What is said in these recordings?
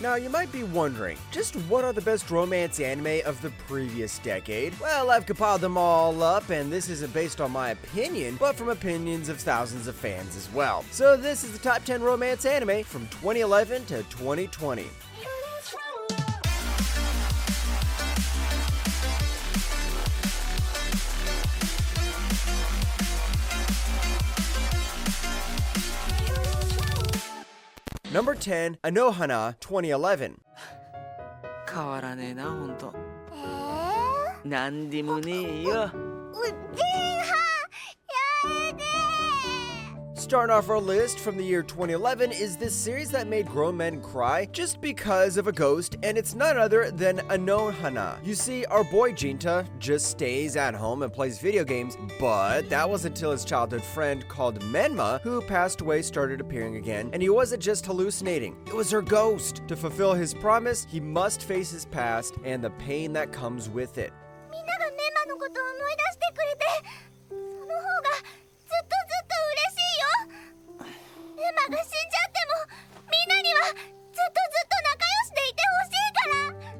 Now, you might be wondering, just what are the best romance anime of the previous decade? Well, I've compiled them all up, and this isn't based on my opinion, but from opinions of thousands of fans as well. So this is the top 10 romance anime from 2011 to 2020. Number 10, Anohana 2011. 変わらねえな、ほんと。なんでもねえよ。Starting off our list from the year 2011 is this series that made grown men cry just because of a ghost, and it's none other than Anohana. You see, our boy Jinta just stays at home and plays video games, but that was until his childhood friend called Menma, who passed away, started appearing again, and he wasn't just hallucinating, it was her ghost. To fulfill his promise, he must face his past and the pain that comes with it.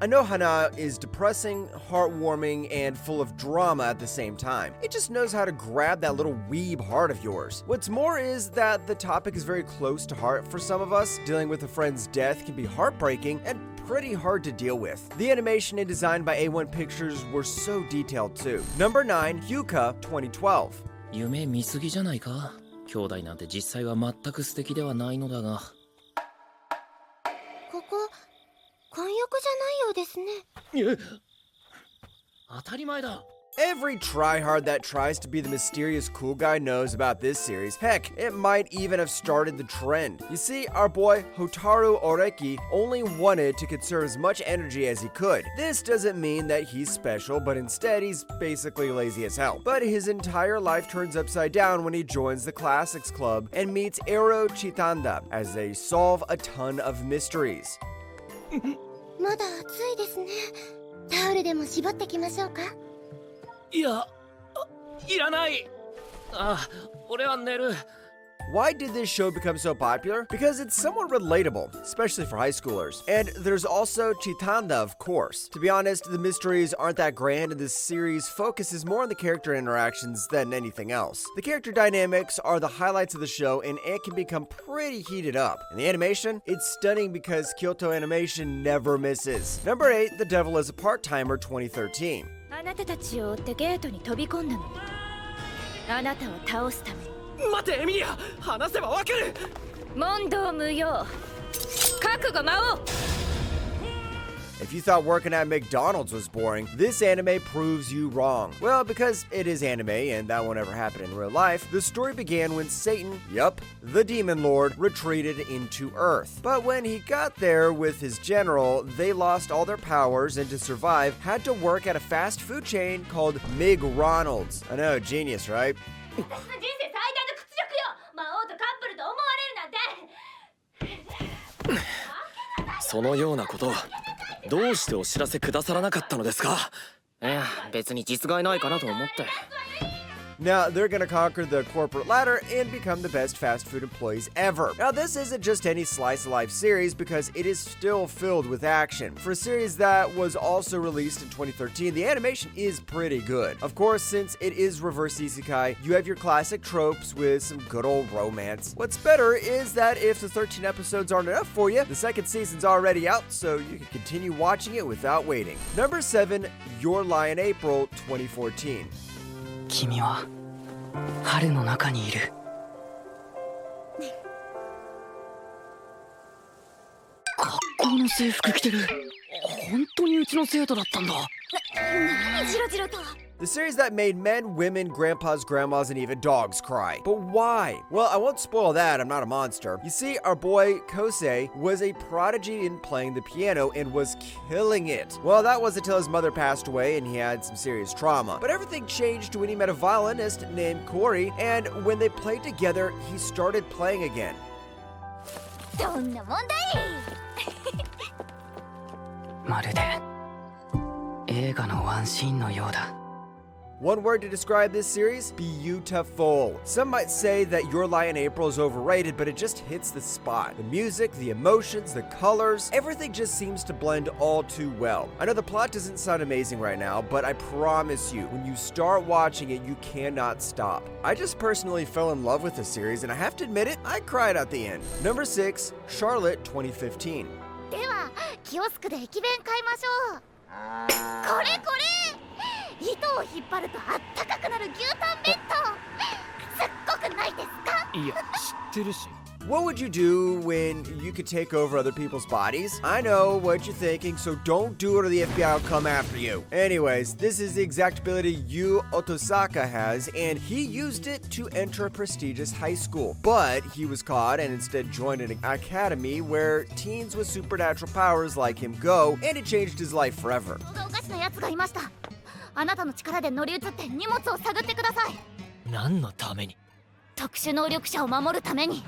Anohana is depressing, heartwarming, and full of drama at the same time. It just knows how to grab that little weeb heart of yours. What's more is that the topic is very close to heart for some of us. Dealing with a friend's death can be heartbreaking and pretty hard to deal with. The animation and design by A1 Pictures were so detailed too. Number 9, Hyuka 2012. 夢見すぎじゃないか。兄弟なんて実際は全く素敵ではないのだが。ここ混浴じゃないようですね。当たり前だ。 Every tryhard that tries to be the mysterious cool guy knows about this series. Heck, it might even have started the trend. You see, our boy Hotaru Oreki only wanted to conserve as much energy as he could. This doesn't mean that he's special, but instead he's basically lazy as hell. But his entire life turns upside down when he joins the Classics Club and meets Ero Chitanda as they solve a ton of mysteries. まだ暑いですね。タオルでも絞ってきましょうか。いや、いらない。俺は寝る。 Why did this show become so popular? Because it's somewhat relatable, especially for high schoolers. And there's also Chitanda, of course. To be honest, the mysteries aren't that grand, and this series focuses more on the character interactions than anything else. The character dynamics are the highlights of the show, and it can become pretty heated up. And the animation? It's stunning because Kyoto Animation never misses. Number 8, The Devil is a Part-Timer 2013. あなたたちを追ってゲートに飛び込んだの。あなたを倒すために。 待てエミリア、話せばわかる。問答無用。覚悟魔王。 If you thought working at McDonald's was boring, this anime proves you wrong. Well, because it is anime and that won't ever happen in real life, the story began when Satan, yup, the Demon Lord, retreated into Earth. But when he got there with his general, they lost all their powers and to survive, had to work at a fast food chain called McDonald's. I know, genius, right? 人生最大の屈辱よ。魔王とカップルと思われるなんて。そのようなこと、どうしてお知らせくださらなかったのですか。いや、別に実害ないかなと思って。 Now, they're gonna conquer the corporate ladder and become the best fast food employees ever. Now, this isn't just any slice of life series because it is still filled with action. For a series that was also released in 2013, the animation is pretty good. Of course, since it is reverse isekai, you have your classic tropes with some good old romance. What's better is that if the 13 episodes aren't enough for you, the second season's already out, so you can continue watching it without waiting. Number 7, Your Lie in April 2014. 君は春の中にいる。学校の制服着てる。本当にうちの生徒だったんだ。何ジロジロと。 The series that made men, women, grandpas, grandmas, and even dogs cry. But why? Well, I won't spoil that, I'm not a monster. You see, our boy Kosei was a prodigy in playing the piano and was killing it. Well, that was until his mother passed away and he had some serious trauma. But everything changed when he met a violinist named Corey, and when they played together, he started playing again. どんな問題。まるで映画のワンシーンのようだ。One word to describe this series: beautiful. Some might say that Your Lie in April is overrated, but it just hits the spot. The music, the emotions, the colors, everything just seems to blend all too well. I know the plot doesn't sound amazing right now, but I promise you, when you start watching it, you cannot stop. I just personally fell in love with the series, and I have to admit it, I cried at the end. Number 6, Charlotte 2015. ではキオスクで駅弁買いましょう。これこれ、糸を引っ張るとあったかくなる牛タン弁当。すっごくないですか？いや、知ってるし。 What would you do when you could take over other people's bodies? I know what you're thinking, so don't do it or the FBI will come after you. Anyways, this is the exact ability Yu Otosaka has, and he used it to enter a prestigious high school. But he was caught and instead joined an academy where teens with supernatural powers like him go, and it changed his life forever. おかしなやつがいました。あなたの力で乗り移って荷物を探ってください。何のために？特殊能力者を守るために。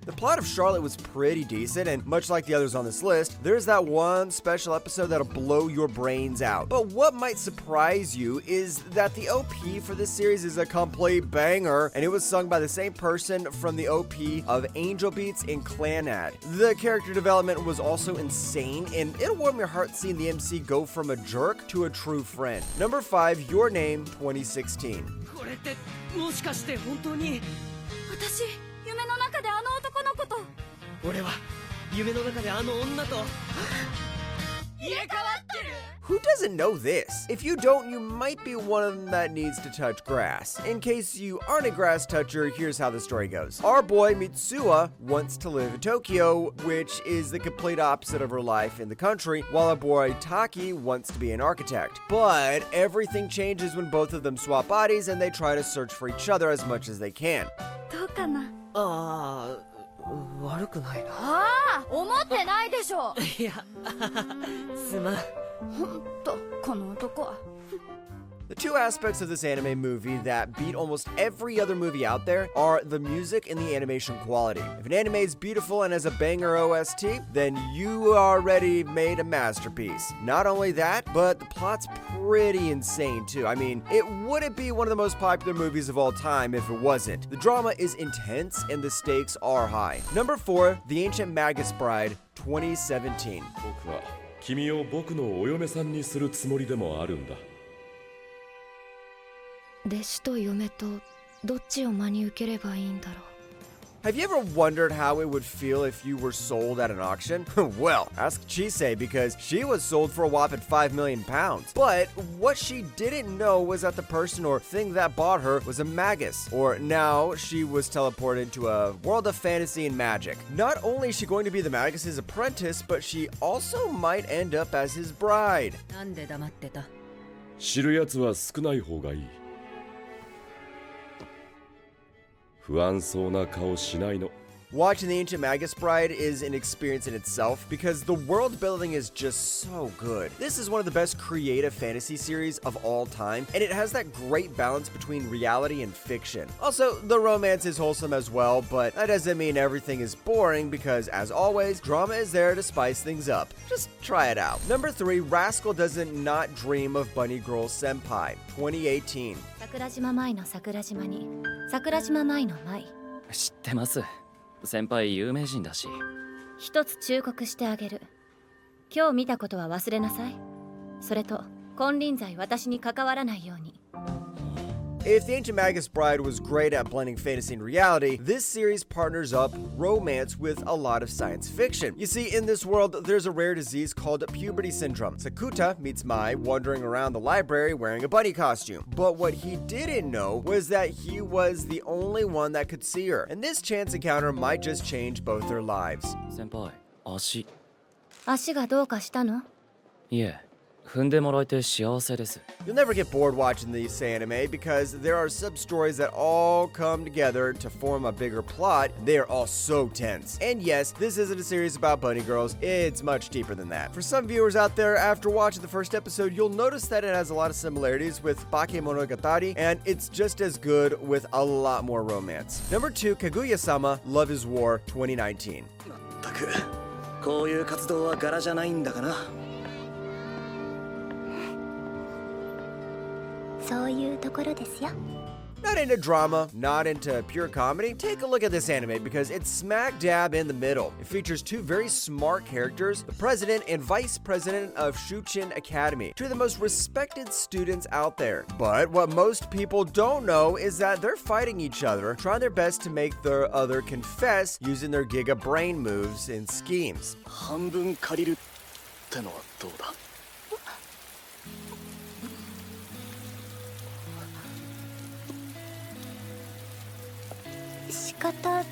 The plot of Charlotte was pretty decent, and much like the others on this list, there's that one special episode that'll blow your brains out. But what might surprise you is that the OP for this series is a complete banger, and it was sung by the same person from the OP of Angel Beats and Clanad. The character development was also insane, and it'll warm your heart seeing the MC go from a jerk to a true friend. Number 5, Your Name 2016. これってもしかして本当に私、夢の中であの男の子と。俺は夢の中であの女と入れ替わってる。 Who doesn't know this? If you don't, you might be one of them that needs to touch grass. In case you aren't a grass toucher, here's how the story goes. Our boy Mitsuha wants to live in Tokyo, which is the complete opposite of her life in the country, while our boy Taki wants to be an architect. But everything changes when both of them swap bodies and they try to search for each other as much as they can. どうかな。ああ、悪くないな。ああ、思ってないでしょ。いや、すまん。ほんと、この男は。 The two aspects of this anime movie that beat almost every other movie out there are the music and the animation quality. If an anime is beautiful and has a banger OST, then you already made a masterpiece. Not only that, but the plot's pretty insane too. I mean, it wouldn't be one of the most popular movies of all time if it wasn't. The drama is intense and the stakes are high. Number 4, The Ancient Magus Bride 2017. 僕は君を僕のお嫁さんにするつもりでもあるんだ。 弟子と嫁とどっちを真に受ければいいんだろう。 Have you ever wondered how it would feel if you were sold at an auction? Well, ask Chise because she was sold for a whopping 5 million pounds. But what she didn't know was that the person or thing that bought her was a magus. Or now she was teleported to a world of fantasy and magic. Not only is she going to be the magus's apprentice, but she also might end up as his bride. なんで黙ってた？知るやつは少ない方がいい。不安そうな顔しないの。 Watching The Ancient Magus Bride is an experience in itself because the world building is just so good. This is one of the best creative fantasy series of all time, and it has that great balance between reality and fiction. Also, the romance is wholesome as well, but that doesn't mean everything is boring because, as always, drama is there to spice things up. Just try it out. Number 3, Rascal Doesn't Not Dream of Bunny Girl Senpai 2018. 桜島舞の桜島に桜島舞の舞。知ってます。先輩有名人だし。一つ忠告してあげる。今日見たことは忘れなさい。それと金輪際私に関わらないように。 If The Ancient Magus Bride was great at blending fantasy and reality, this series partners up romance with a lot of science fiction. You see, in this world, there's a rare disease called puberty syndrome. Sakuta meets Mai wandering around the library wearing a bunny costume. But what he didn't know was that he was the only one that could see her. And this chance encounter might just change both their lives. 先輩、足。足がどうかしたの？いえ、踏んでもらえて幸せです。 You'll never get bored watching these anime because there are sub-stories that all come together to form a bigger plot. They are all so tense. And yes, this isn't a series about bunny girls. It's much deeper than that. For some viewers out there, after watching the first episode, you'll notice that it has a lot of similarities with Bakemonogatari, and it's just as good with a lot more romance. Number 2, Kaguya-sama, Love is War 2019. まったく、こういう活動は柄じゃないんだかな。そういうところですよ。 Not into drama, not into pure comedy? Take a look at this anime because it's smack dab in the middle. It features two very smart characters, the president and vice president of Shuchin Academy, two of the most respected students out there. But what most people don't know is that they're fighting each other, trying their best to make the other confess using their Giga brain moves and schemes. 半分借りるってのはどうだ？ 仕方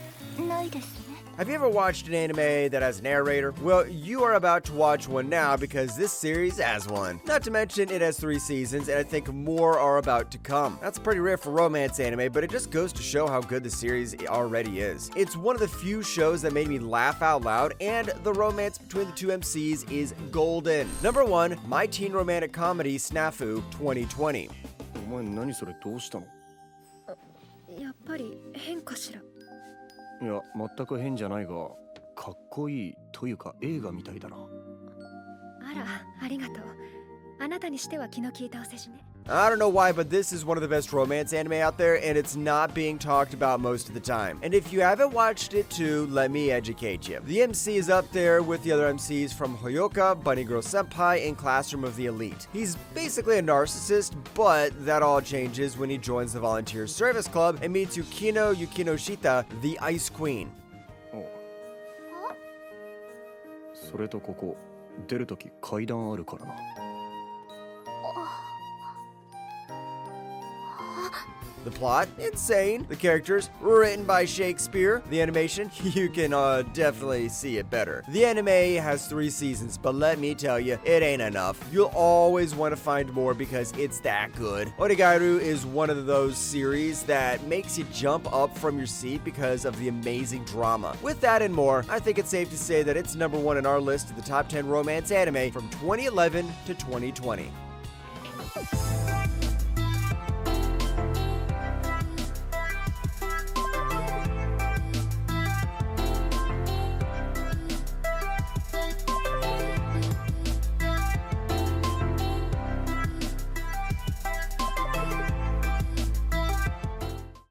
ないですね。 Have you ever watched an anime that has a narrator? Well, you are about to watch one now because this series has one. Not to mention, it has 3 seasons, and I think more are about to come. That's pretty rare for romance anime, but it just goes to show how good the series already is. It's one of the few shows that made me laugh out loud, and the romance between the two MCs is golden. Number 1, My Teen Romantic Comedy Snafu 2020. お前何それどうしたの？やっぱり変かしら。いや全く変じゃないがかっこいいというか映画みたいだな。あら、ありがとう。あなたにしては気の利いたお世辞ね。 I don't know why, but this is one of the best romance anime out there, and it's not being talked about most of the time. And if you haven't watched it too, let me educate you. The MC is up there with the other MCs from Hoyoka, Bunny Girl Senpai, and Classroom of the Elite. He's basically a narcissist, but that all changes when he joins the Volunteer Service Club and meets Yukino Yukinoshita, the Ice Queen. それとここ出るとき階段あるからな。 The plot, insane. The characters, written by Shakespeare. The animation, you can definitely see it better. The anime has 3 seasons, but let me tell you, it ain't enough. You'll always want to find more because it's that good. Oregairu is one of those series that makes you jump up from your seat because of the amazing drama. With that and more, I think it's safe to say that it's number 1 in our list of the top 10 romance anime from 2011 to 2020.